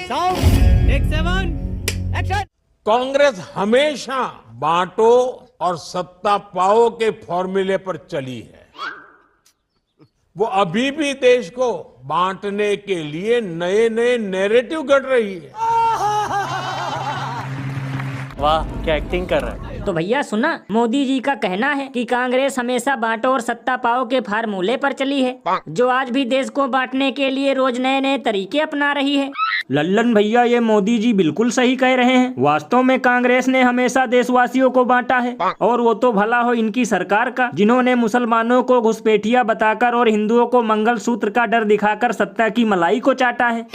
Sound take 7 action. Congress हमेशा बांटो और सत्ता पाओ के फॉर्मूले पर चली है। वो अभी भी देश को बांटने के लिए नए नए नैरेटिव गढ़ रही है। वाह, क्या एक्टिंग कर रहा है। तो भैया सुना, मोदी जी का कहना है कि कांग्रेस हमेशा बांटो और सत्ता पाओ के फार्मूले पर चली है, जो आज भी देश को बांटने के लिए रोज नए नए तरीके अपना रही है। लल्लन भैया, ये मोदी जी बिल्कुल सही कह रहे हैं। वास्तव में कांग्रेस ने हमेशा देशवासियों को बांटा है, और वो तो भला हो इनकी सरकार का, जिन्होंने मुसलमानों को घुसपैठिया बताकर और हिंदुओं को मंगलसूत्र का डर दिखाकर सत्ता की मलाई को चाटा है।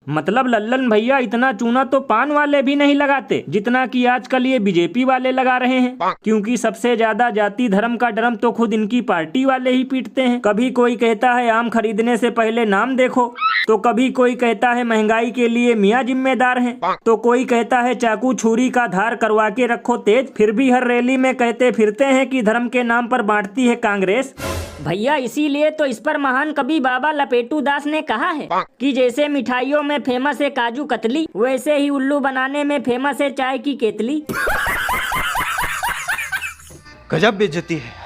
मतलब लल्लन भैया, इतना चूना तो पान वाले भी नहीं लगाते जितना कि आजकल ये बीजेपी वाले लगा रहे हैं, क्योंकि सबसे ज्यादा जाति धर्म का ड्रम तो खुद इनकी पार्टी वाले ही पीटते हैं। कभी कोई कहता है आम खरीदने से पहले नाम देखो, तो कभी कोई कहता है महंगाई के लिए मियाँ जिम्मेदार हैं, तो कोई कहता है चाकू छुरी का धार करवा के रखो तेज। फिर भी हर रैली में कहते फिरते हैं कि धर्म के नाम पर बांटती है कांग्रेस। भैया इसीलिए तो इस पर महान कवि बाबा लपेटू दास ने कहा है कि जैसे मिठाइयों में फेमस है काजू कतली, वैसे ही उल्लू बनाने में फेमस है चाय की केतली। गजब बेइज्जती है।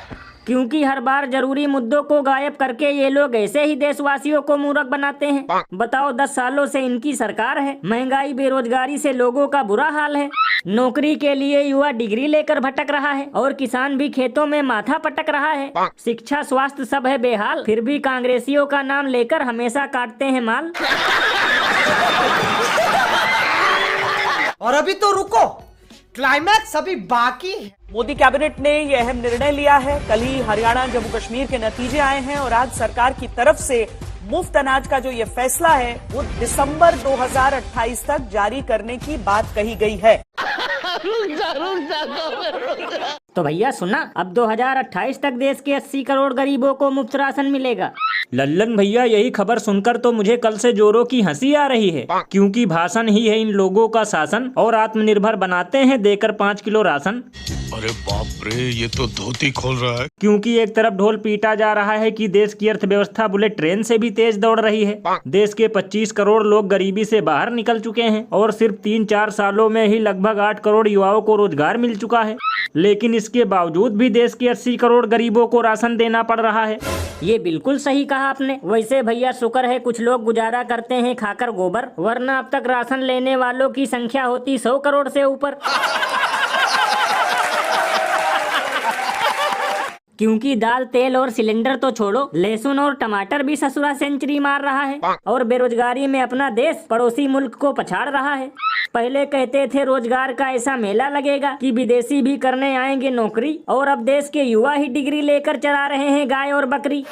क्योंकि हर बार जरूरी मुद्दों को गायब करके ये लोग ऐसे ही देशवासियों को मूर्ख बनाते हैं। बताओ, 10 सालों से इनकी सरकार है, महंगाई बेरोजगारी से लोगों का बुरा हाल है, नौकरी के लिए युवा डिग्री लेकर भटक रहा है और किसान भी खेतों में माथा पटक रहा है, शिक्षा स्वास्थ्य सब है बेहाल, फिर भी कांग्रेसियों का नाम लेकर हमेशा काटते हैं माल। और अभी तो रुको, क्लाइमैक्स अभी बाकी है। मोदी कैबिनेट ने यह अहम निर्णय लिया है। कल ही हरियाणा जम्मू कश्मीर के नतीजे आए हैं और आज सरकार की तरफ से मुफ्त अनाज का जो ये फैसला है वो दिसंबर 2028 तक जारी करने की बात कही गई है। तो भैया सुना, अब 2028 तक देश के 80 करोड़ गरीबों को मुफ्त राशन मिलेगा। लल्लन भैया, यही खबर सुनकर तो मुझे कल से जोरों की हंसी आ रही है, क्योंकि भाषण ही है इन लोगों का शासन, और आत्मनिर्भर बनाते हैं देकर 5 किलो राशन। अरे बाप रे, ये तो धोती खोल रहा है। क्योंकि एक तरफ ढोल पीटा जा रहा है कि देश की अर्थव्यवस्था बुलेट ट्रेन से भी तेज दौड़ रही है, देश के 25 करोड़ लोग गरीबी से बाहर निकल चुके हैं और सिर्फ 3-4 सालों में ही लगभग 8 करोड़ युवाओं को रोजगार मिल चुका है। लेकिन इसके बावजूद भी देश के 80 करोड़ गरीबों को राशन देना पड़ रहा है। ये बिल्कुल सही कहा आपने। वैसे भैया शुक्र है कुछ लोग गुजारा करते हैं खाकर गोबर, वरना अब तक राशन लेने वालों की संख्या होती 100 करोड़ से ऊपर। क्योंकि दाल तेल और सिलेंडर तो छोड़ो, लहसुन और टमाटर भी ससुरा सेंचुरी मार रहा है और बेरोजगारी में अपना देश पड़ोसी मुल्क को पछाड़ रहा है। पहले कहते थे रोजगार का ऐसा मेला लगेगा कि विदेशी भी करने आएंगे नौकरी, और अब देश के युवा ही डिग्री लेकर चला रहे हैं गाय और बकरी।